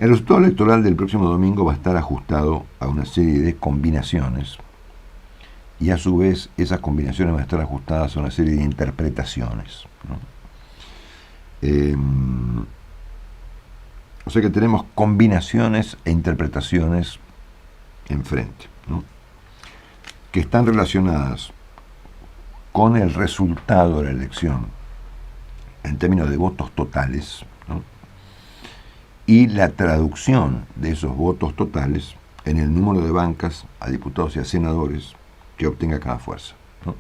El resultado electoral del próximo domingo va a estar ajustado a una serie de combinaciones y a su vez esas combinaciones van a estar ajustadas a una serie de interpretaciones, ¿no? O sea que tenemos combinaciones e interpretaciones enfrente, ¿no? Que están relacionadas con el resultado de la elección en términos de votos totales, ¿no? Y la traducción de esos votos totales en el número de bancas a diputados y a senadores que obtenga cada fuerza, ¿no?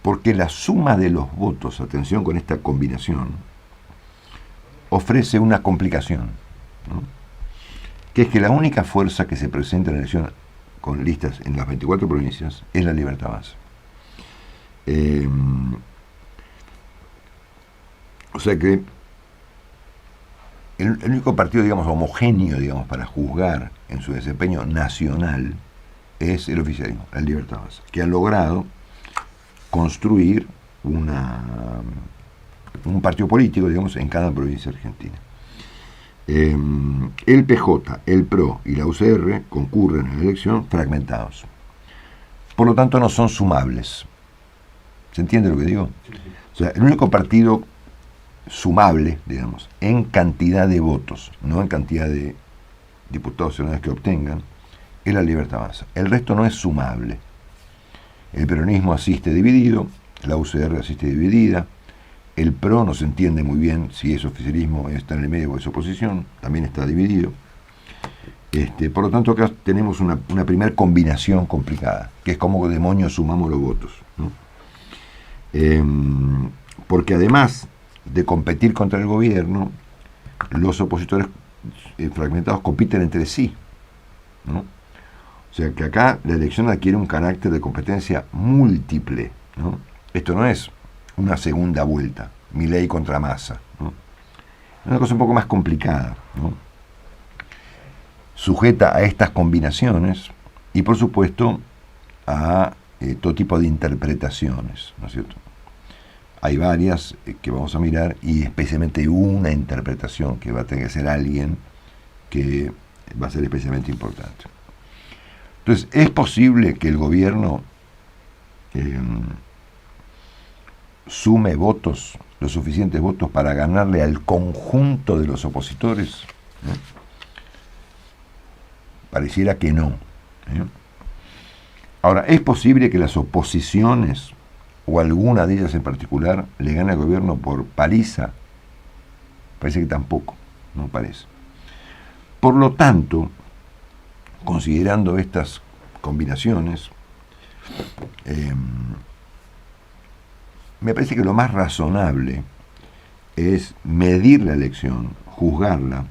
Porque la suma de los votos, atención con esta combinación, ofrece una complicación, ¿no? Que es que la única fuerza que se presenta en la elección con listas en las 24 provincias es la Libertad Avanza. O sea que el único partido, digamos, homogéneo, digamos, para juzgar en su desempeño nacional es el oficialismo, la Libertad Avanza, que ha logrado construir un partido político, digamos, en cada provincia argentina. El PJ, el PRO y la UCR concurren en la elección fragmentados. Por lo tanto, no son sumables. ¿Se entiende lo que digo? O sea, el único partido sumable, digamos, en cantidad de votos, no en cantidad de diputados y senadores que obtengan, es la Libertad Avanza. El resto no es sumable. El peronismo asiste dividido, la UCR asiste dividida, el PRO no se entiende muy bien si es oficialismo, está en el medio o es oposición, también está dividido. Por lo tanto, acá tenemos una primera combinación complicada, que es como demonios sumamos los votos, ¿no? Porque además de competir contra el gobierno, los opositores fragmentados compiten entre sí, ¿no? O sea que acá la elección adquiere un carácter de competencia múltiple, ¿no? Esto no es una segunda vuelta, Milei contra Massa, ¿no? Es una cosa un poco más complicada, ¿no? Sujeta a estas combinaciones y por supuesto a todo tipo de interpretaciones, ¿no es cierto? Hay varias que vamos a mirar y especialmente una interpretación que va a tener que ser alguien que va a ser especialmente importante. Entonces, ¿es posible que el gobierno sume votos, los suficientes votos para ganarle al conjunto de los opositores? ¿No? Pareciera que no, ¿eh? Ahora, ¿es posible que las oposiciones, o alguna de ellas en particular, le gane al gobierno por paliza? Parece que tampoco, no parece. Por lo tanto, considerando estas combinaciones, me parece que lo más razonable es medir la elección, juzgarla,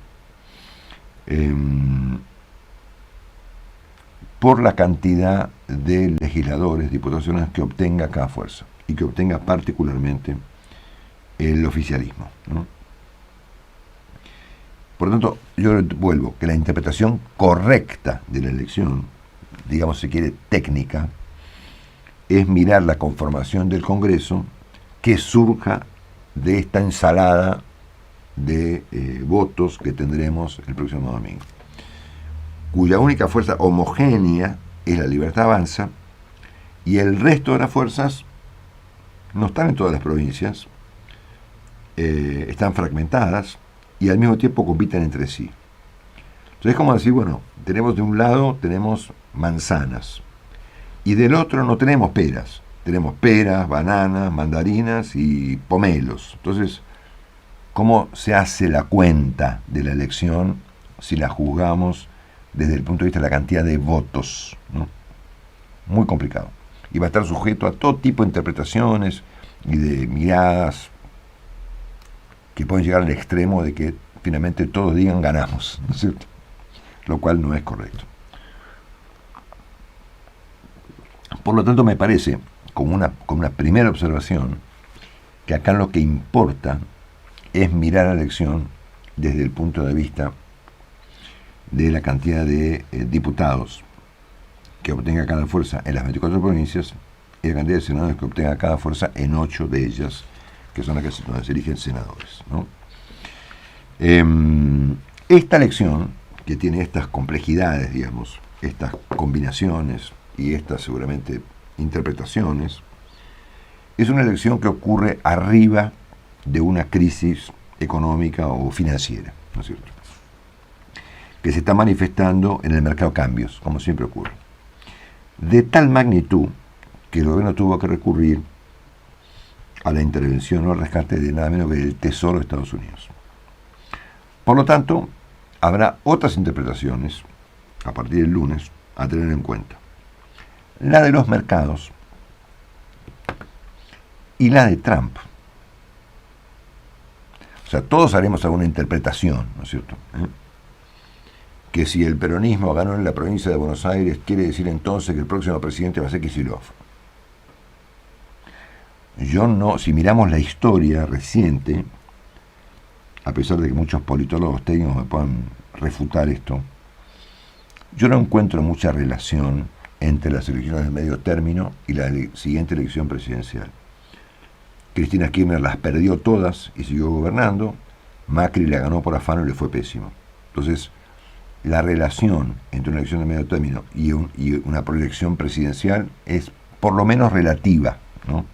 por la cantidad de legisladores, diputados que obtenga cada fuerza, y que obtenga particularmente el oficialismo, ¿no? Por lo tanto, yo vuelvo, que la interpretación correcta de la elección, digamos si quiere técnica, es mirar la conformación del Congreso que surja de esta ensalada de votos que tendremos el próximo domingo, cuya única fuerza homogénea es la Libertad Avanza, y el resto de las fuerzas no están en todas las provincias, están fragmentadas y al mismo tiempo compiten entre sí. Entonces es como decir, bueno, tenemos de un lado tenemos manzanas y del otro no tenemos peras. Tenemos peras, bananas, mandarinas y pomelos. Entonces, ¿cómo se hace la cuenta de la elección si la juzgamos desde el punto de vista de la cantidad de votos, ¿no? Muy complicado. Y va a estar sujeto a todo tipo de interpretaciones y de miradas que pueden llegar al extremo de que finalmente todos digan ganamos, ¿no es cierto? Lo cual no es correcto. Por lo tanto, me parece, como una primera observación, que acá lo que importa es mirar a la elección desde el punto de vista de la cantidad de diputados que obtenga cada fuerza en las 24 provincias y la cantidad de senadores que obtenga cada fuerza en 8 de ellas, que son las que donde se eligen senadores, ¿no? Esta elección, que tiene estas complejidades, digamos, estas combinaciones y estas seguramente interpretaciones, es una elección que ocurre arriba de una crisis económica o financiera, ¿no es cierto?, que se está manifestando en el mercado de cambios, como siempre ocurre, de tal magnitud que el gobierno tuvo que recurrir a la intervención o al rescate de nada menos que del Tesoro de Estados Unidos. Por lo tanto, habrá otras interpretaciones a partir del lunes a tener en cuenta. La de los mercados y la de Trump. O sea, todos haremos alguna interpretación, ¿no es cierto?, que si el peronismo ganó en la provincia de Buenos Aires, quiere decir entonces que el próximo presidente va a ser Kicillof. Yo no, si miramos la historia reciente, a pesar de que muchos politólogos técnicos me puedan refutar esto, yo no encuentro mucha relación entre las elecciones de medio término y la siguiente elección presidencial. Cristina Kirchner las perdió todas y siguió gobernando. Macri la ganó por afano y le fue pésimo. Entonces, la relación entre una elección de medio término y una proyección presidencial es por lo menos relativa, ¿no?,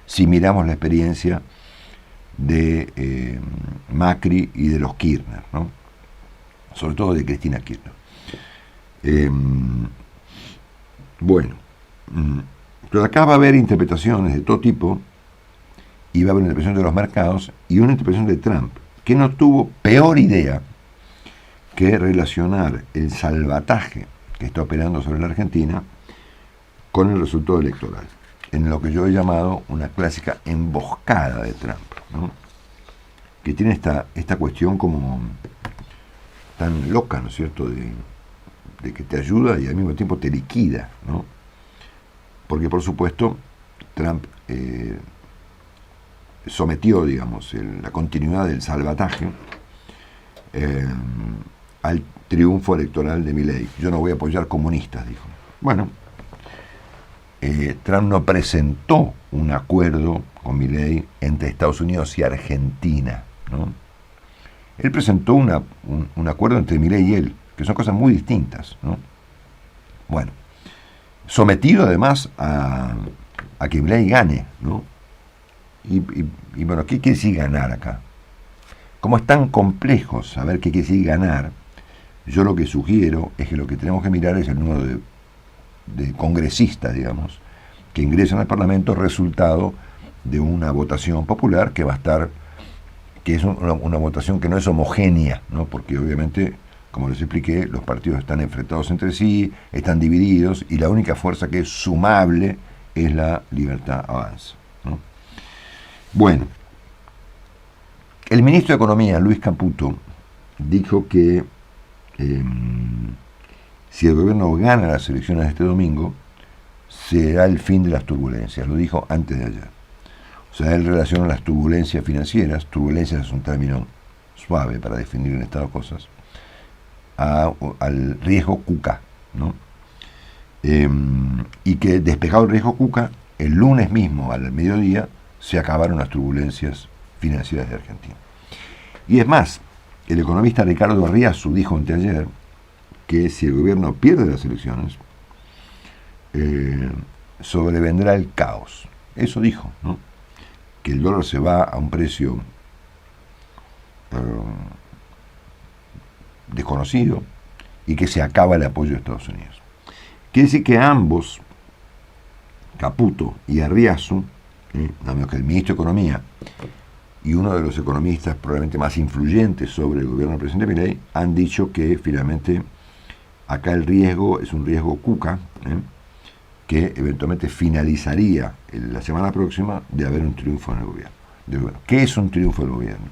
si miramos la experiencia de Macri y de los Kirchner, ¿no?, sobre todo de Cristina Kirchner. Bueno, pero acá va a haber interpretaciones de todo tipo, y va a haber una interpretación de los mercados y una interpretación de Trump, que no tuvo peor idea que relacionar el salvataje que está operando sobre la Argentina con el resultado electoral, en lo que yo he llamado una clásica emboscada de Trump, ¿no?, que tiene esta cuestión como tan loca, ¿no es cierto?, de que te ayuda y al mismo tiempo te liquida, ¿no? Porque, por supuesto, Trump sometió, digamos, la continuidad del salvataje al triunfo electoral de Milei. Yo no voy a apoyar comunistas, dijo. Bueno, Trump no presentó un acuerdo con Milei entre Estados Unidos y Argentina, ¿no? Él presentó un acuerdo entre Milei y él, que son cosas muy distintas, ¿no? Bueno, sometido además a que Milei gane, ¿no? Y bueno, ¿qué quiere decir ganar acá? Como es tan complejo saber qué quiere decir ganar, yo lo que sugiero es que lo que tenemos que mirar es el número de congresistas, digamos, que ingresan al Parlamento resultado de una votación popular que va a estar, que es una votación que no es homogénea, ¿no?, porque obviamente, como les expliqué, los partidos están enfrentados entre sí, están divididos, y la única fuerza que es sumable es la Libertad Avanza, ¿no? Bueno, el ministro de Economía, Luis Caputo, dijo que si el gobierno gana las elecciones de este domingo, será el fin de las turbulencias. Lo dijo antes de ayer. O sea, él relaciona las turbulencias financieras, turbulencias es un término suave para definir en estas cosas, al riesgo Cuca, ¿no? Y que despejado el riesgo Cuca, el lunes mismo al mediodía se acabaron las turbulencias financieras de Argentina. Y es más, el economista Ricardo Arriazu dijo anteayer que si el gobierno pierde las elecciones, sobrevendrá el caos. Eso dijo, ¿no?, que el dólar se va a un precio desconocido y que se acaba el apoyo de Estados Unidos. Quiere decir que ambos, Caputo y Arriazu, nada menos que el ministro de Economía y uno de los economistas probablemente más influyentes sobre el gobierno del presidente Milei, han dicho que finalmente acá el riesgo es un riesgo Cuca, que eventualmente finalizaría la semana próxima de haber un triunfo en el gobierno. ¿Qué es un triunfo del gobierno?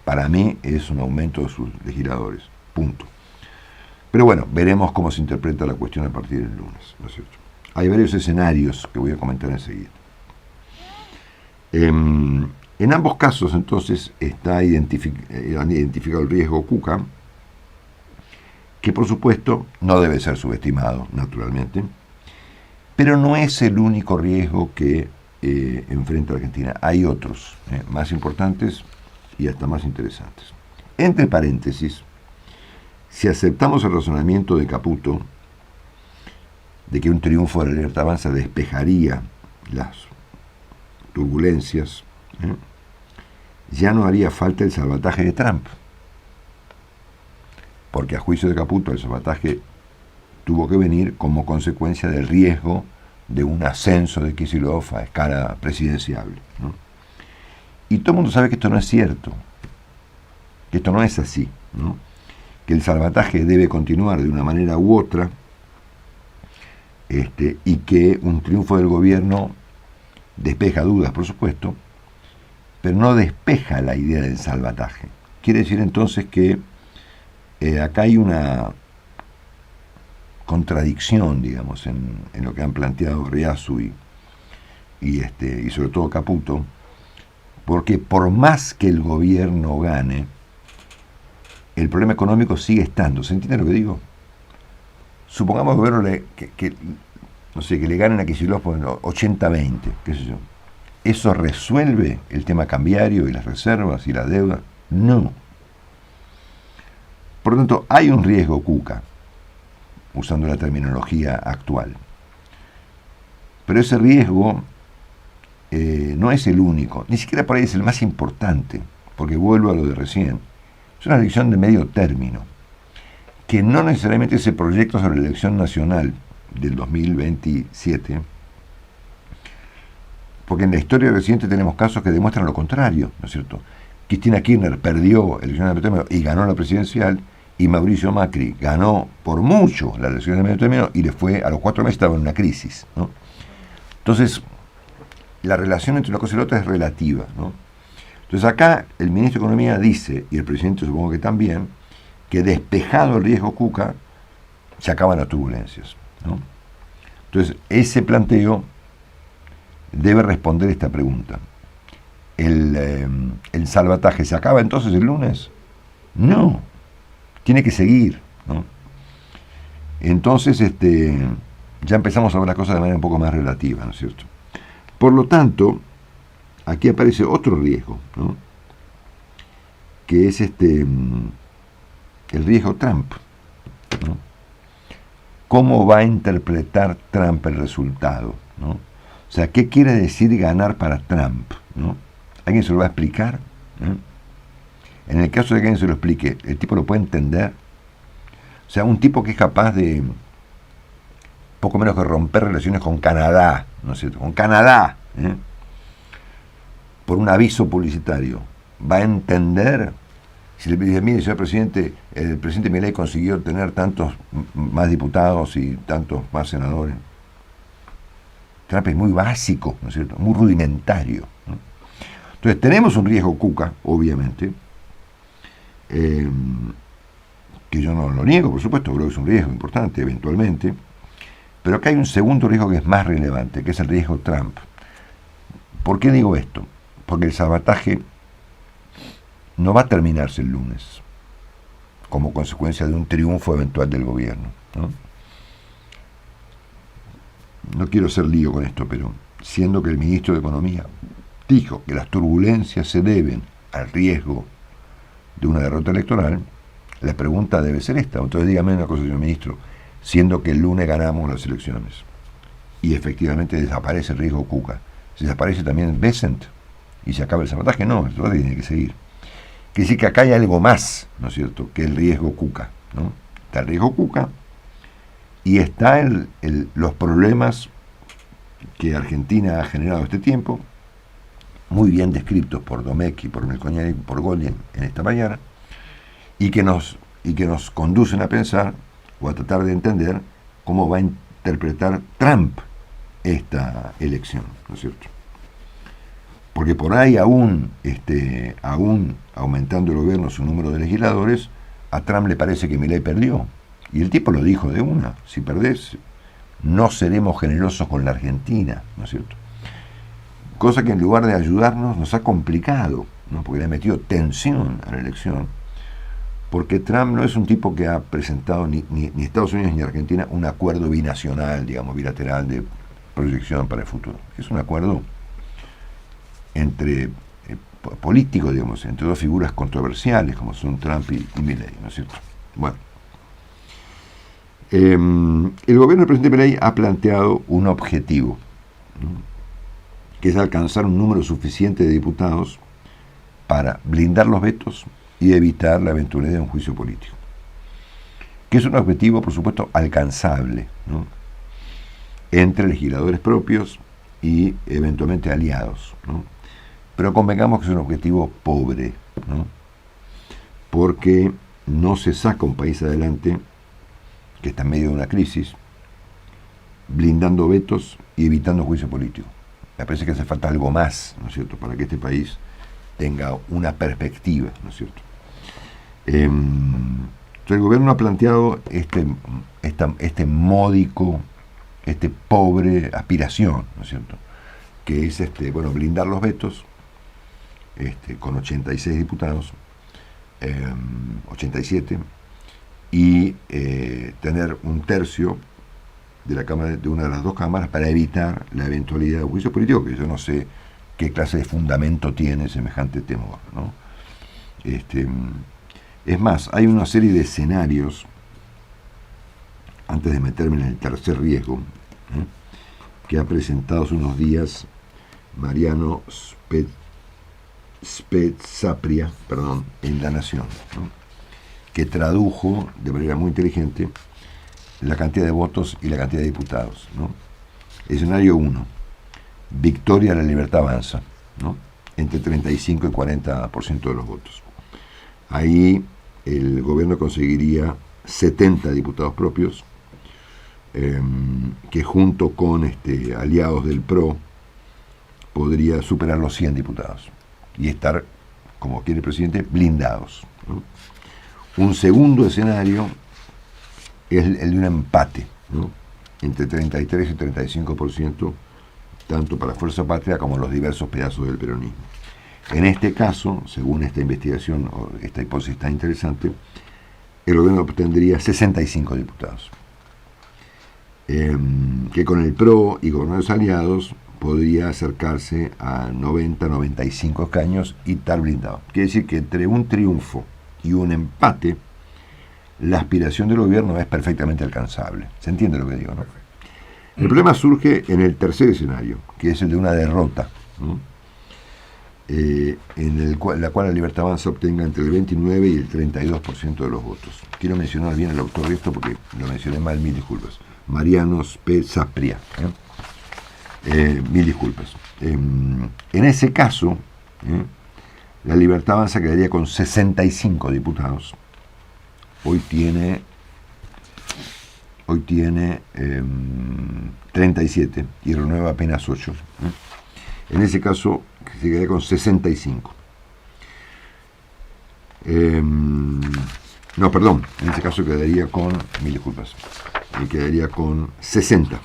Para mí es un aumento de sus legisladores, punto. Pero bueno, veremos cómo se interpreta la cuestión a partir del lunes, ¿no es cierto? Hay varios escenarios que voy a comentar enseguida. En ambos casos, entonces, han identificado el riesgo Cuca, que por supuesto no debe ser subestimado, naturalmente, pero no es el único riesgo que enfrenta a Argentina. Hay otros más importantes y hasta más interesantes. Entre paréntesis, si aceptamos el razonamiento de Caputo de que un triunfo de la Libertad Avanza despejaría las turbulencias, ya no haría falta el salvataje de Trump, porque a juicio de Caputo el salvataje tuvo que venir como consecuencia del riesgo de un ascenso de Kicillof a escala presidencial, ¿no? Y todo el mundo sabe que esto no es cierto, que esto no es así, ¿no? Que el salvataje debe continuar de una manera u otra, y que un triunfo del gobierno despeja dudas, por supuesto, pero no despeja la idea del salvataje. Quiere decir entonces que acá hay una contradicción, digamos, en lo que han planteado Riasu y sobre todo Caputo, porque por más que el gobierno gane, el problema económico sigue estando. ¿Se entiende lo que digo? Supongamos que el gobierno que le ganen a Kicillof por 80-20, qué sé yo. ¿Eso resuelve el tema cambiario y las reservas y la deuda? No. Por lo tanto, hay un riesgo Cuca, usando la terminología actual. Pero ese riesgo no es el único, ni siquiera por ahí es el más importante, porque vuelvo a lo de recién. Es una elección de medio término, que no necesariamente se proyecta sobre la elección nacional del 2027, porque en la historia reciente tenemos casos que demuestran lo contrario, ¿no es cierto? Cristina Kirchner perdió elecciones de medio término y ganó la presidencial, y Mauricio Macri ganó por mucho las elecciones de medio término y le fue, a los 4 meses estaba en una crisis, ¿no? Entonces, la relación entre una cosa y la otra es relativa, ¿no? Entonces acá el ministro de Economía dice, y el presidente supongo que también, que despejado el riesgo Cuca, se acaban las turbulencias, ¿no? Entonces, ese planteo debe responder esta pregunta. ¿El salvataje se acaba entonces el lunes? No, tiene que seguir, ¿no? Entonces, ya empezamos a ver las cosas de manera un poco más relativa, ¿no es cierto? Por lo tanto, aquí aparece otro riesgo, ¿no? Que es el riesgo Trump, ¿no? ¿Cómo va a interpretar Trump el resultado, ¿no? O sea, ¿qué quiere decir ganar para Trump, ¿no? ¿Alguien se lo va a explicar? ¿No? En el caso de que alguien se lo explique, ¿el tipo lo puede entender? O sea, un tipo que es capaz de poco menos que romper relaciones con Canadá, ¿no es cierto? Con Canadá, por un aviso publicitario, ¿va a entender? Si le dice, mire, señor presidente, el presidente Milei consiguió tener tantos más diputados y tantos más senadores. Trump es muy básico, ¿no es cierto? Muy rudimentario, ¿no? Entonces tenemos un riesgo Cuca, obviamente, que yo no lo niego, por supuesto, creo que es un riesgo importante eventualmente, pero acá hay un segundo riesgo que es más relevante, que es el riesgo Trump. ¿Por qué digo esto? Porque el sabotaje no va a terminarse el lunes como consecuencia de un triunfo eventual del gobierno, ¿no? No quiero hacer lío con esto, pero siendo que el ministro de Economía dijo que las turbulencias se deben al riesgo de una derrota electoral, la pregunta debe ser esta. Entonces dígame una cosa, señor ministro, siendo que el lunes ganamos las elecciones y efectivamente desaparece el riesgo Cuca, desaparece también Bessent y se acaba el sabotaje. No, el sabotaje tiene que seguir. Quiere decir que acá hay algo más, ¿no es cierto?, que el riesgo Cuca, ¿no? Está el riesgo Cuca y está los problemas que Argentina ha generado este tiempo, muy bien descritos por Domecq, por Melconian y por Goldin en esta mañana, y que nos conducen a pensar o a tratar de entender cómo va a interpretar Trump esta elección, ¿no es cierto? Porque por ahí aún aumentando el gobierno su número de legisladores, a Trump le parece que Milei perdió. Y el tipo lo dijo de una, si perdés, no seremos generosos con la Argentina, ¿no es cierto? Cosa que en lugar de ayudarnos nos ha complicado, ¿no? Porque le ha metido tensión a la elección, porque Trump no es un tipo que ha presentado ni Estados Unidos ni Argentina un acuerdo binacional, digamos, bilateral de proyección para el futuro. Es un acuerdo entre políticos, digamos, entre dos figuras controversiales como son Trump y Milei, ¿no es cierto? Bueno, el gobierno del presidente Milei ha planteado un objetivo, ¿no?, que es alcanzar un número suficiente de diputados para blindar los vetos y evitar la eventualidad de un juicio político, que es un objetivo, por supuesto, alcanzable, ¿no?, entre legisladores propios y eventualmente aliados, ¿no? Pero convengamos que es un objetivo pobre, ¿no?, porque no se saca un país adelante que está en medio de una crisis blindando vetos y evitando juicio político. Me parece que hace falta algo más, ¿no es cierto?, para que este país tenga una perspectiva, ¿no es cierto? Entonces el gobierno ha planteado este módico, este pobre aspiración, ¿no es cierto?, que es blindar los vetos con 86 diputados, 87, y tener un tercio de la Cámara, de una de las dos cámaras, para evitar la eventualidad de juicio político, que yo no sé qué clase de fundamento tiene semejante temor, ¿no? Es más, hay una serie de escenarios, antes de meterme en el tercer riesgo, que ha presentado hace unos días Mariano Spezzappria, en La Nación, ¿no?, que tradujo de manera muy inteligente la cantidad de votos y la cantidad de diputados, ¿no? Escenario 1, victoria de la Libertad Avanza, ¿no?, entre 35 y 40% de los votos. Ahí el gobierno conseguiría 70 diputados propios, que junto con aliados del PRO podría superar los 100 diputados y estar, como quiere el presidente, blindados, ¿no? Un segundo escenario es el de un empate, ¿no?, entre 33 y 35%, tanto para Fuerza Patria como los diversos pedazos del peronismo. En este caso, según esta investigación, o esta hipótesis tan interesante, el gobierno obtendría 65 diputados, que con el PRO y gobernadores aliados podría acercarse a 90, 95 escaños y estar blindado. Quiere decir que entre un triunfo y un empate, la aspiración del gobierno es perfectamente alcanzable. ¿Se entiende lo que digo, no? El problema surge en el tercer escenario, que es el de una derrota, ¿no?, la cual la Libertad Avanza obtenga entre el 29 y el 32% de los votos. Quiero mencionar bien el autor de esto porque lo mencioné mal, mil disculpas. Mariano Spezzappria. Mil disculpas. En ese caso, la Libertad Avanza quedaría con 65 diputados. Hoy tiene 37 y renueva apenas 8. En ese caso se quedaría con 65. No, perdón, en ese caso quedaría con, mil disculpas, quedaría con 60.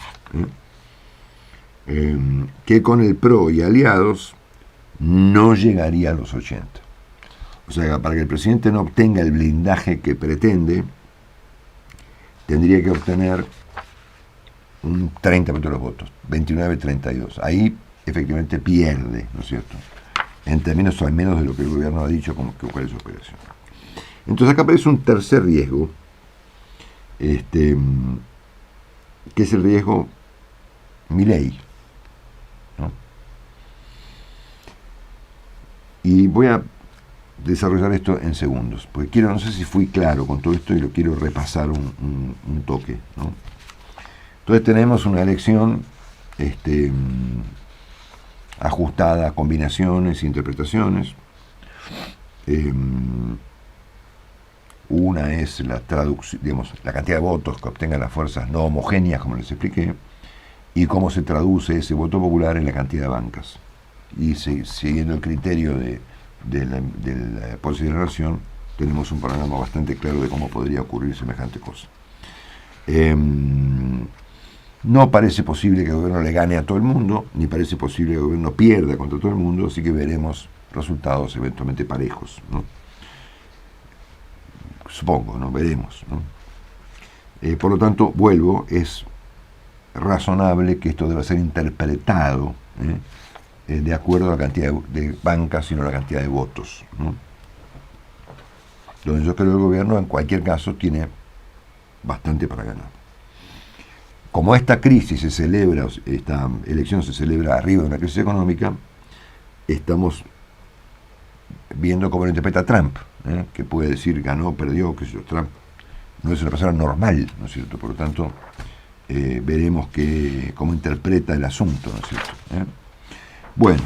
Que con el PRO y aliados no llegaría a los 80. O sea, para que el presidente no obtenga el blindaje que pretende, tendría que obtener un 30% de los votos, 29-32. Ahí efectivamente pierde, ¿no es cierto?, en términos al menos de lo que el gobierno ha dicho como que cuál es su operación. Entonces acá aparece un tercer riesgo, que es el riesgo Milei, ¿no? Y voy a desarrollar esto en segundos, porque no sé si fui claro con todo esto y lo quiero repasar un toque, ¿no? Entonces tenemos una elección ajustada a combinaciones e interpretaciones. Una es la traducción, digamos, la cantidad de votos que obtengan las fuerzas no homogéneas, como les expliqué, y cómo se traduce ese voto popular en la cantidad de bancas. Y siguiendo el criterio de la consideración, tenemos un panorama bastante claro de cómo podría ocurrir semejante cosa. No parece posible que el gobierno le gane a todo el mundo, ni parece posible que el gobierno pierda contra todo el mundo, así que veremos resultados eventualmente parejos, ¿no? Supongo, ¿no? Veremos, ¿no? Por lo tanto, vuelvo, es razonable que esto deba ser interpretado de acuerdo a la cantidad de bancas, sino a la cantidad de votos, ¿no? Donde yo creo que el gobierno en cualquier caso tiene bastante para ganar. Como esta crisis se celebra, esta elección se celebra arriba de una crisis económica, estamos viendo cómo lo interpreta Trump, que puede decir ganó, perdió, que Trump no es una persona normal, ¿no es cierto? Por lo tanto, veremos cómo interpreta el asunto, ¿no es cierto? Bueno,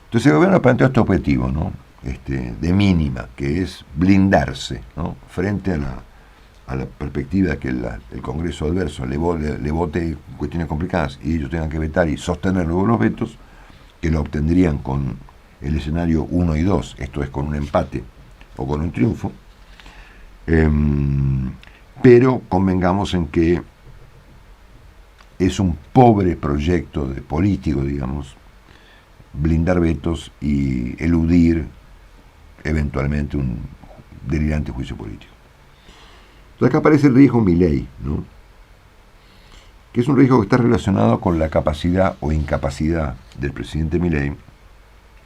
entonces el gobierno planteó este objetivo, ¿no? De mínima, que es blindarse, ¿no? Frente a la perspectiva de que el Congreso adverso le vote cuestiones complicadas y ellos tengan que vetar y sostener luego los vetos, que lo obtendrían con el escenario 1 y 2, esto es con un empate o con un triunfo, pero convengamos en que es un pobre proyecto de político, digamos, blindar vetos y eludir eventualmente un delirante juicio político. Entonces acá aparece el riesgo Milei, ¿no? Que es un riesgo que está relacionado con la capacidad o incapacidad del presidente Milei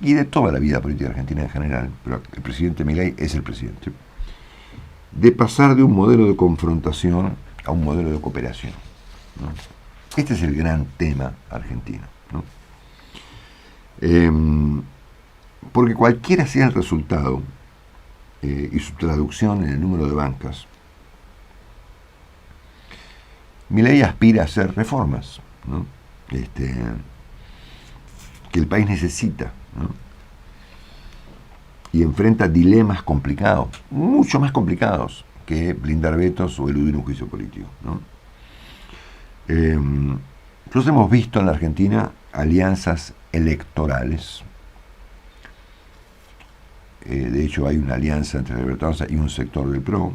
y de toda la vida política argentina en general, pero el presidente Milei es el presidente, de pasar de un modelo de confrontación a un modelo de cooperación, ¿no? Este es el gran tema argentino, ¿no? Porque cualquiera sea el resultado y su traducción en el número de bancas, Milei aspira a hacer reformas, ¿no? Que el país necesita, ¿no? Y enfrenta dilemas complicados, mucho más complicados que blindar vetos o eludir un juicio político, ¿no? Nosotros hemos visto en la Argentina alianzas electorales. De hecho, hay una alianza entre la Libertad Avanza y un sector del PRO.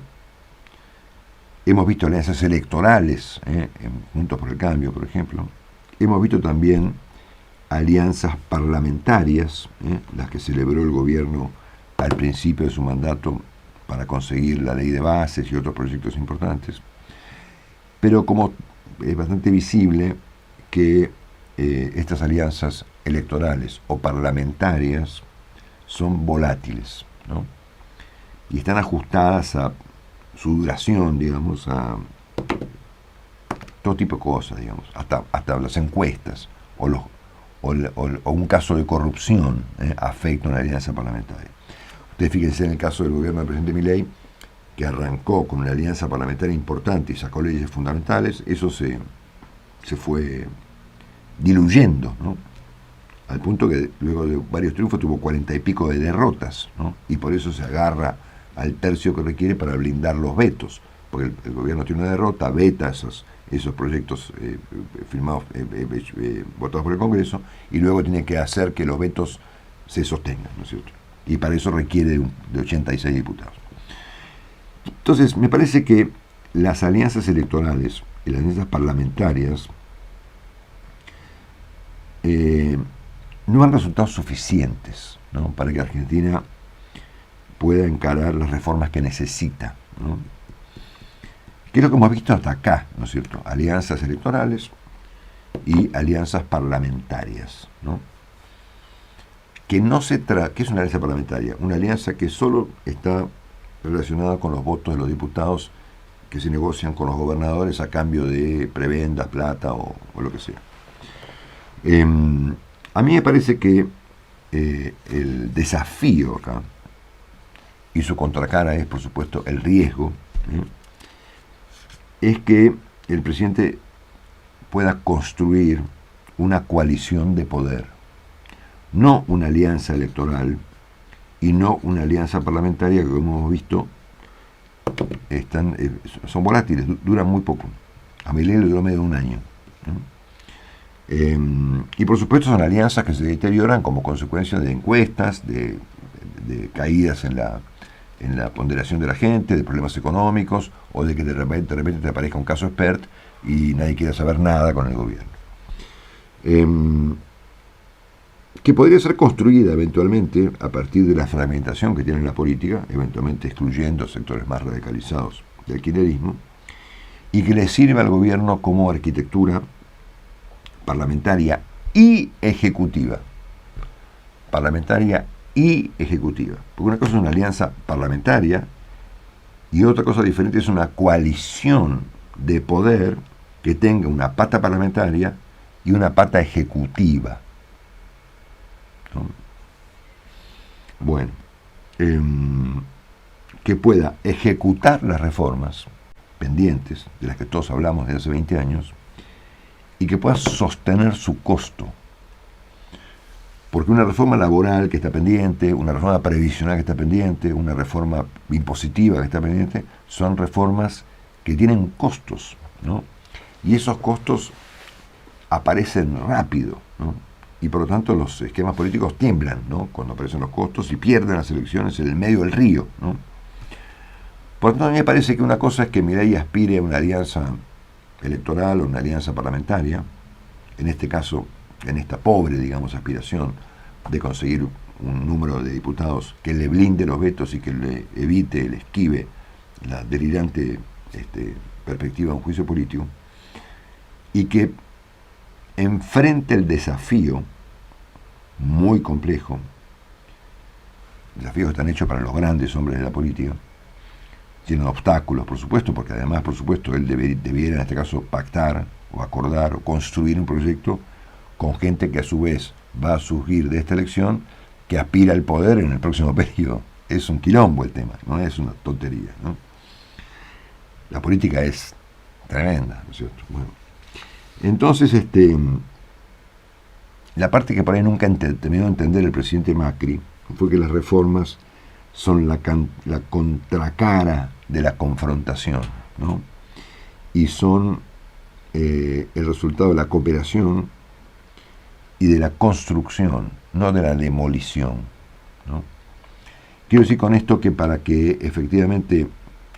Hemos visto alianzas electorales, en Juntos por el Cambio, por ejemplo. Hemos visto también alianzas parlamentarias, las que celebró el gobierno al principio de su mandato para conseguir la ley de bases y otros proyectos importantes. Pero como es bastante visible que estas alianzas electorales o parlamentarias son volátiles, ¿no? Y están ajustadas a su duración, digamos, a todo tipo de cosas, digamos, hasta las encuestas o un caso de corrupción afecta a una alianza parlamentaria. Ustedes fíjense en el caso del gobierno del presidente Milei, que arrancó con una alianza parlamentaria importante y sacó leyes fundamentales, eso se fue diluyendo, ¿no? Al punto que luego de varios triunfos tuvo 40 y pico de derrotas, ¿no? Y por eso se agarra al tercio que requiere para blindar los vetos, porque el gobierno tiene una derrota, veta esos proyectos firmados, votados por el Congreso, y luego tiene que hacer que los vetos se sostengan, ¿no es cierto? Y para eso requiere de 86 diputados. Entonces, me parece que las alianzas electorales y las alianzas parlamentarias no han resultado suficientes, ¿no? Para que Argentina pueda encarar las reformas que necesita, ¿no? Que es lo que hemos visto hasta acá, ¿no es cierto? Alianzas electorales y alianzas parlamentarias, ¿no? ¿Qué es una alianza parlamentaria? Una alianza que solo está relacionada con los votos de los diputados que se negocian con los gobernadores a cambio de prebendas, plata o lo que sea. A mí me parece que el desafío acá y su contracara es, por supuesto, el riesgo, es que el presidente pueda construir una coalición de poder, no una alianza electoral y no una alianza parlamentaria que, como hemos visto, son volátiles, duran muy poco. A Milei le duró medio de un año, ¿no? Y por supuesto son alianzas que se deterioran como consecuencia de encuestas, de caídas en la ponderación de la gente, de problemas económicos, o de que de repente te aparezca un caso expert y nadie quiera saber nada con el gobierno. Que podría ser construida eventualmente a partir de la fragmentación que tiene la política, eventualmente excluyendo sectores más radicalizados del kirchnerismo, y que le sirva al gobierno como arquitectura parlamentaria y ejecutiva. Parlamentaria y ejecutiva. Porque una cosa es una alianza parlamentaria y otra cosa diferente es una coalición de poder que tenga una pata parlamentaria y una pata ejecutiva. ¿No? Bueno, que pueda ejecutar las reformas pendientes, de las que todos hablamos desde hace 20 años, y que pueda sostener su costo. Porque una reforma laboral que está pendiente, una reforma previsional que está pendiente, una reforma impositiva que está pendiente, son reformas que tienen costos, ¿no? Y esos costos aparecen rápido, ¿no? Y por lo tanto los esquemas políticos tiemblan, ¿no? Cuando aparecen los costos y pierden las elecciones en el medio del río, ¿no? Por lo tanto, a mí me parece que una cosa es que Milei aspire a una alianza electoral o una alianza parlamentaria, en este caso, en esta pobre, digamos, aspiración de conseguir un número de diputados que le blinde los vetos y que le evite, le esquive la delirante perspectiva de un juicio político, y que enfrente el desafío muy complejo, desafíos que están hechos para los grandes hombres de la política, tienen obstáculos, por supuesto, porque además, por supuesto, él debiera en este caso pactar o acordar o construir un proyecto con gente que a su vez va a surgir de esta elección, que aspira al poder en el próximo periodo. Es un quilombo el tema, no es una tontería, ¿no? La política es tremenda, ¿no es cierto? Bueno, entonces, la parte que por ahí nunca terminó de entender el presidente Macri fue que las reformas son la contracara de la confrontación, ¿no? Y son el resultado de la cooperación y de la construcción, no de la demolición, ¿no? Quiero decir con esto que para que efectivamente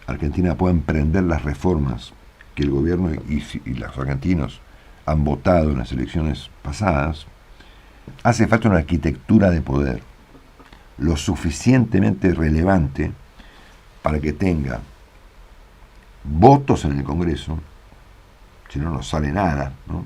Argentina pueda emprender las reformas que el gobierno y los argentinos han votado en las elecciones pasadas, hace falta una arquitectura de poder lo suficientemente relevante para que tenga votos en el Congreso, si no, no sale nada, ¿no?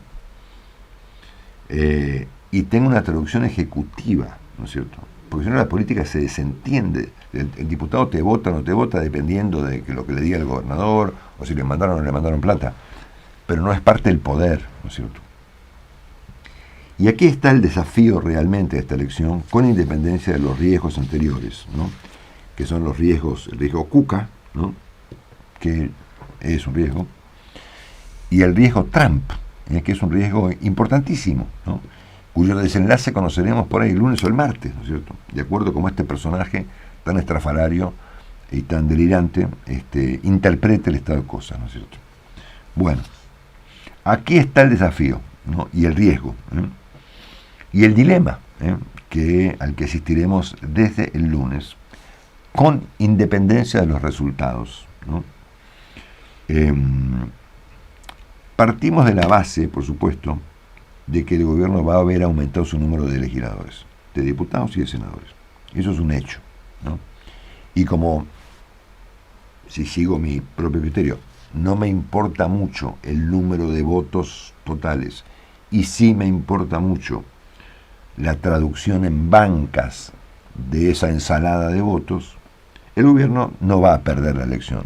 Y tenga una traducción ejecutiva, ¿no es cierto? Porque si no la política se desentiende. El diputado te vota o no te vota dependiendo de lo que le diga el gobernador, o si le mandaron o no le mandaron plata, pero no es parte del poder, ¿no es cierto? Y aquí está el desafío realmente de esta elección, con independencia de los riesgos anteriores, ¿no? Que son los riesgos, el riesgo Cuca, ¿no? Que es un riesgo, y el riesgo Trump, que es un riesgo importantísimo, ¿no? Cuyo desenlace conoceremos por ahí el lunes o el martes, ¿no es cierto? De acuerdo a cómo este personaje tan estrafalario y tan delirante interprete el estado de cosas, ¿no es cierto? Bueno, aquí está el desafío, ¿no? Y el riesgo, ¿eh? Y el dilema, al que asistiremos desde el lunes, con independencia de los resultados, ¿no? Partimos de la base, por supuesto, de que el gobierno va a haber aumentado su número de legisladores, de diputados y de senadores. Eso es un hecho, ¿no? Y como, si sigo mi propio criterio, no me importa mucho el número de votos totales, y sí me importa mucho la traducción en bancas de esa ensalada de votos, el gobierno no va a perder la elección,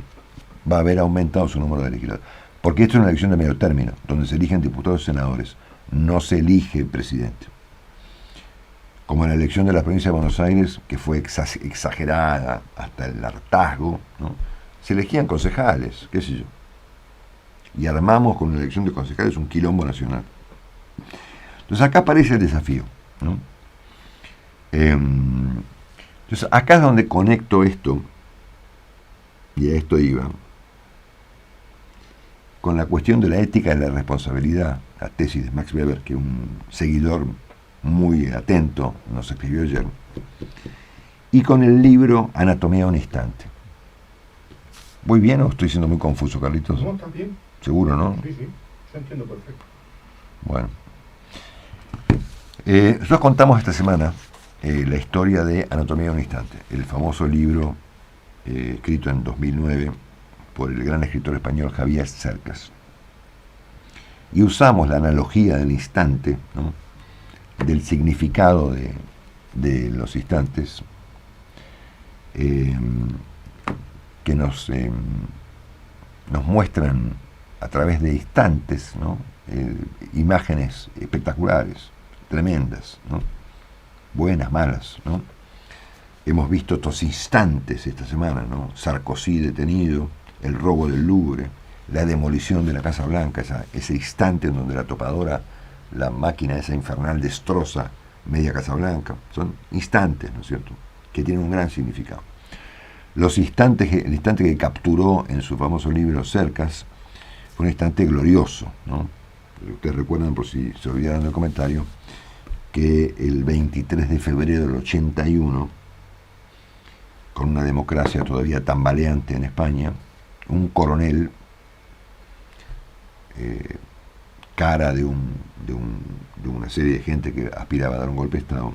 va a haber aumentado su número de legisladores. Porque esto es una elección de medio término, donde se eligen diputados y senadores, no se elige presidente. Como en la elección de la provincia de Buenos Aires, que fue exagerada hasta el hartazgo, ¿no? Se elegían concejales, qué sé yo. Y armamos con la elección de concejales un quilombo nacional. Entonces acá aparece el desafío, ¿no? Entonces acá es donde conecto esto, y a esto iba, con la cuestión de la ética y la responsabilidad, la tesis de Max Weber, que un seguidor muy atento nos escribió ayer, y con el libro Anatomía de un instante. ¿Voy bien o estoy siendo muy confuso, Carlitos? No, está bien. ¿Seguro, no? Sí, sí, yo entiendo perfecto. Bueno. Nosotros contamos esta semana la historia de Anatomía de un instante, el famoso libro escrito en 2009 por el gran escritor español Javier Cercas. Y usamos la analogía del instante, ¿no? del significado de los instantes, que nos muestran a través de instantes, ¿no? Imágenes espectaculares, tremendas, ¿no? Buenas, malas, ¿no? Hemos visto estos instantes esta semana, ¿no? Sarkozy detenido, el robo del Louvre, la demolición de la Casa Blanca, ese instante en donde la topadora, la máquina esa infernal, destroza media Casa Blanca. Son instantes, ¿no es cierto?, que tienen un gran significado. El instante que capturó en su famoso libro Cercas fue un instante glorioso, ¿no? Ustedes recuerdan, por si se olvidaron del comentario, que el 23 de febrero del 81, con una democracia todavía tambaleante en España, un coronel, cara de una serie de gente que aspiraba a dar un golpe de Estado,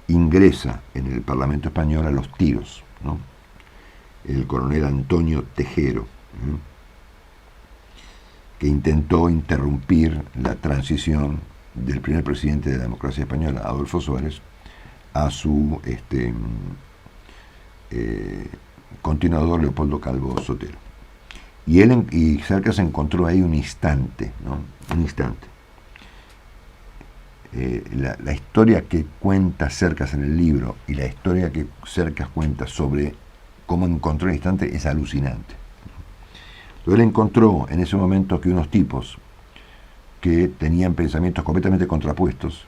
ingresa en el Parlamento español a los tiros, ¿no? El coronel Antonio Tejero, ¿no?, que intentó interrumpir la transición del primer presidente de la democracia española, Adolfo Suárez, a su continuador Leopoldo Calvo Sotelo. Y Cercas encontró ahí un instante, ¿no? Un instante. La historia que cuenta Cercas en el libro y la historia que Cercas cuenta sobre cómo encontró el instante es alucinante. Entonces él encontró en ese momento que unos tipos que tenían pensamientos completamente contrapuestos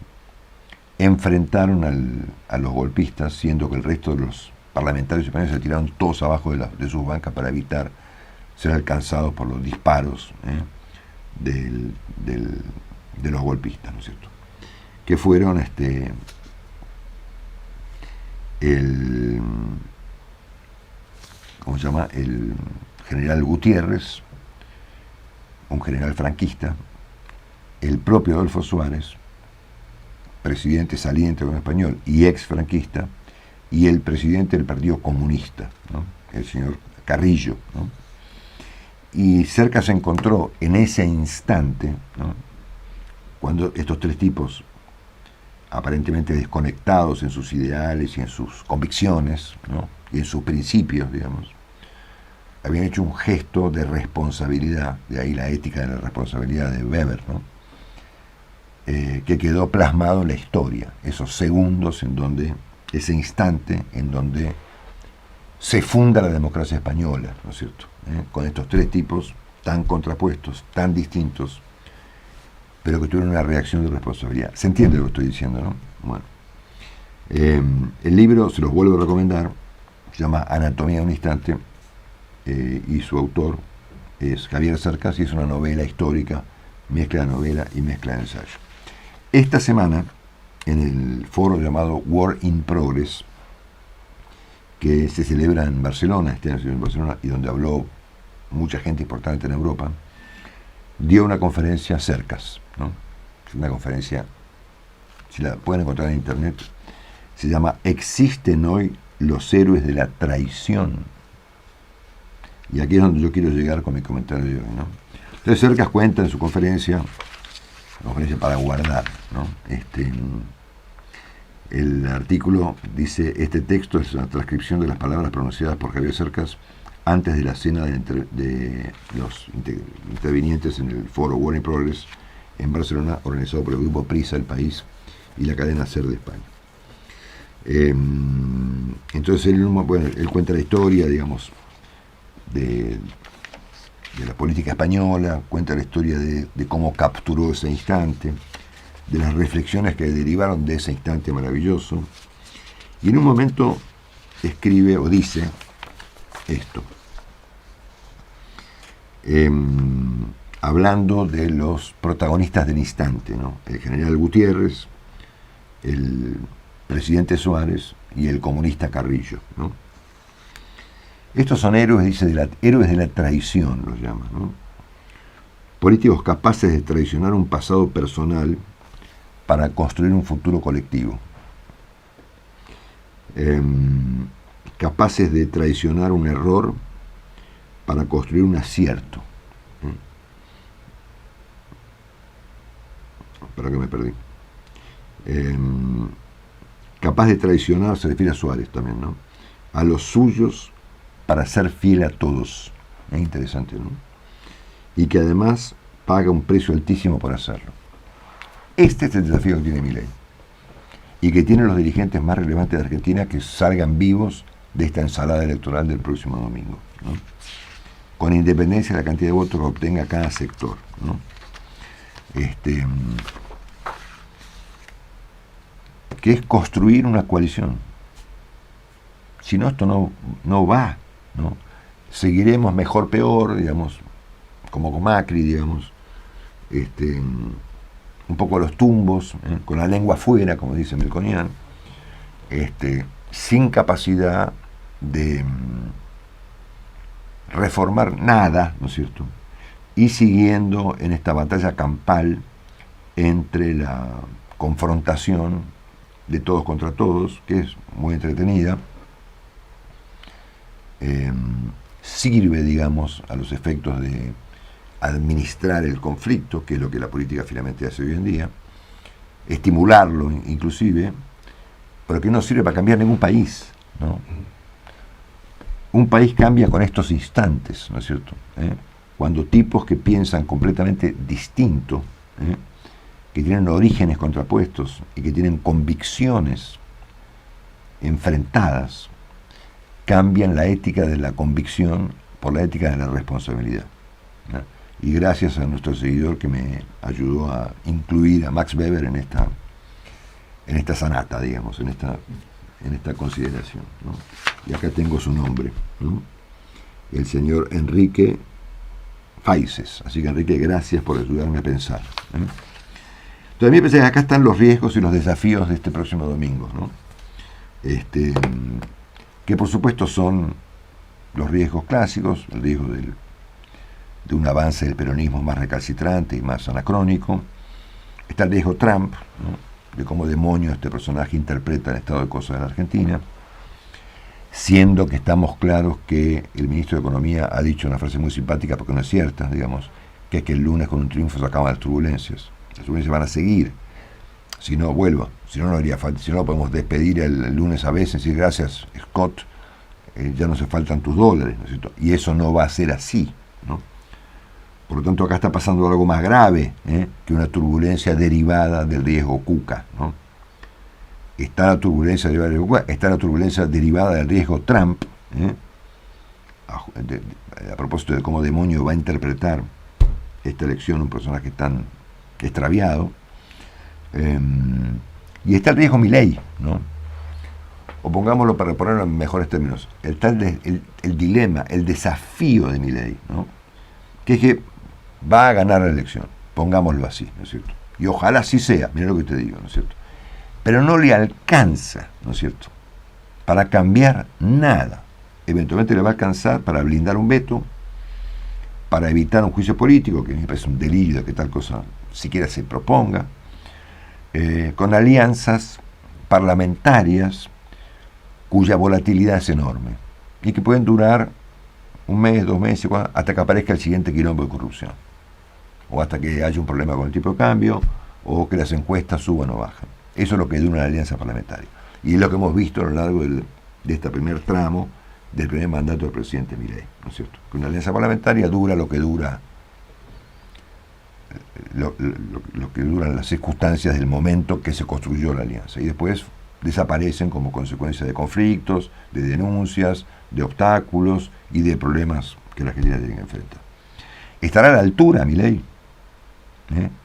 enfrentaron a los golpistas, siendo que el resto de los parlamentarios españoles se tiraron todos abajo de sus bancas para evitar ser alcanzados por los disparos de los golpistas, ¿no es cierto?, que fueron ¿cómo se llama?, el general Gutiérrez, un general franquista, el propio Adolfo Suárez, presidente saliente del gobierno español y ex franquista, y el presidente del Partido Comunista, ¿no?, el señor Carrillo, ¿no? Y Cercas se encontró en ese instante, ¿no?, cuando estos tres tipos, aparentemente desconectados en sus ideales y en sus convicciones, ¿no?, y en sus principios, digamos, habían hecho un gesto de responsabilidad, de ahí la ética de la responsabilidad de Weber, ¿no?, que quedó plasmado en la historia, esos segundos en donde, ese instante en donde se funda la democracia española, ¿no es cierto?, con estos tres tipos tan contrapuestos, tan distintos, pero que tuvieron una reacción de responsabilidad. ¿Se entiende lo que estoy diciendo, no? Bueno, el libro, se los vuelvo a recomendar, se llama Anatomía de un instante, y su autor es Javier Cercas, y es una novela histórica, mezcla de novela y mezcla de ensayo. Esta semana, en el foro llamado War in Progress, que se celebra en Barcelona, este año se celebra en Barcelona, y donde habló mucha gente importante en Europa, dio una conferencia Cercas, ¿no? Es una conferencia, si la pueden encontrar en internet, se llama ¿Existen hoy los héroes de la traición? Y aquí es donde yo quiero llegar con mi comentario de hoy, ¿no? Entonces Cercas cuenta en su conferencia, una conferencia para guardar, ¿no? El artículo dice: este texto es una transcripción de las palabras pronunciadas por Javier Cercas antes de la cena de los intervinientes en el foro War in Progress en Barcelona, organizado por el grupo Prisa, El País y la cadena SER de España. Entonces él cuenta la historia, digamos, de la política española, cuenta la historia de cómo capturó ese instante, de las reflexiones que derivaron de ese instante maravilloso, y en un momento escribe o dice esto, hablando de los protagonistas del instante, ¿no?, el general Gutiérrez, el presidente Suárez y el comunista Carrillo, ¿no? Estos son héroes, dice, héroes de la traición, los llama, ¿no? Políticos capaces de traicionar un pasado personal para construir un futuro colectivo. Capaces de traicionar un error para construir un acierto. Espera que me perdí. capaz de traicionar, se refiere a Suárez también, ¿no?, a los suyos para ser fiel a todos. Es interesante, ¿no? Y que además paga un precio altísimo por hacerlo. Este es el desafío que tiene Milei y que tienen los dirigentes más relevantes de Argentina, que salgan vivos de esta ensalada electoral del próximo domingo, ¿no?, con independencia de la cantidad de votos que obtenga cada sector, ¿no? Que es construir una coalición. Si no, esto no va, ¿no? Seguiremos mejor, peor, digamos, como con Macri, digamos, un poco a los tumbos, con la lengua afuera, como dice Melconian, sin capacidad de reformar nada, ¿no es cierto?, y siguiendo en esta batalla campal entre la confrontación de todos contra todos, que es muy entretenida, sirve, digamos, a los efectos de administrar el conflicto, que es lo que la política finalmente hace hoy en día, estimularlo inclusive, pero que no sirve para cambiar ningún país, ¿no? Un país cambia con estos instantes, ¿no es cierto?, cuando tipos que piensan completamente distinto, que tienen orígenes contrapuestos y que tienen convicciones enfrentadas, cambian la ética de la convicción por la ética de la responsabilidad, ¿no? Y gracias a nuestro seguidor que me ayudó a incluir a Max Weber en esta sanata, digamos, en esta consideración, ¿no? Y acá tengo su nombre, ¿no?, el señor Enrique Faices. Así que, Enrique, gracias por ayudarme a pensar, ¿eh? Entonces, a mí me parece que acá están los riesgos y los desafíos de este próximo domingo, ¿no? Que por supuesto son los riesgos clásicos, el riesgo de un avance del peronismo más recalcitrante y más anacrónico. Está el riesgo Trump, ¿no?, de cómo demonio este personaje interpreta el estado de cosas de la Argentina, siendo que estamos claros que el ministro de Economía ha dicho una frase muy simpática, porque no es cierta, digamos, que es que el lunes con un triunfo se acaban las turbulencias. Las turbulencias van a seguir. Si no, vuelvo. Si no, no haría falta. Si no, podemos despedir el lunes a veces y decir, gracias, Scott, ya no se faltan tus dólares, ¿no es cierto? Y eso no va a ser así, ¿no? Por lo tanto, acá está pasando algo más grave, que una turbulencia derivada del riesgo Cuca, ¿no? Está la turbulencia derivada del riesgo Cuca, está la turbulencia derivada del riesgo Trump, a propósito de cómo demonio va a interpretar esta elección un personaje tan extraviado, y está el riesgo Milei, ¿no? O pongámoslo para ponerlo en mejores términos, el dilema, el desafío de Milei, ¿no?, que es que va a ganar la elección, pongámoslo así, ¿no es cierto? Y ojalá así sea, mira lo que te digo, ¿no es cierto? Pero no le alcanza, ¿no es cierto?, para cambiar nada. Eventualmente le va a alcanzar para blindar un veto, para evitar un juicio político, que me parece un delirio que tal cosa siquiera se proponga, con alianzas parlamentarias cuya volatilidad es enorme y que pueden durar un mes, 2 meses, hasta que aparezca el siguiente quilombo de corrupción, o hasta que haya un problema con el tipo de cambio, o que las encuestas suban o bajan. Eso es lo que dura una alianza parlamentaria, y es lo que hemos visto a lo largo de este primer tramo del primer mandato del presidente Milei, ¿no es cierto? Que una alianza parlamentaria dura lo que dura lo que duran las circunstancias del momento que se construyó la alianza, y después desaparecen como consecuencia de conflictos, de denuncias, de obstáculos y de problemas que la Argentina tiene que enfrentar. ¿Estará a la altura Milei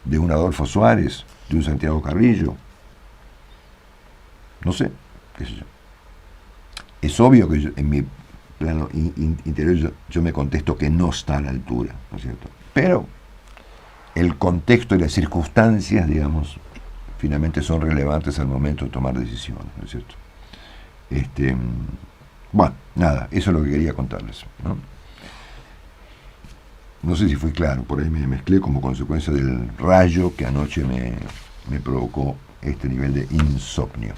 de un Adolfo Suárez, de un Santiago Carrillo? No sé, qué sé yo. Es obvio que en mi plano interior yo me contesto que no está a la altura, ¿no es cierto? Pero el contexto y las circunstancias, digamos, finalmente son relevantes al momento de tomar decisiones, ¿no es cierto? Bueno, nada, eso es lo que quería contarles, ¿no? No sé si fui claro, por ahí me mezclé como consecuencia del rayo que anoche me provocó este nivel de insomnio.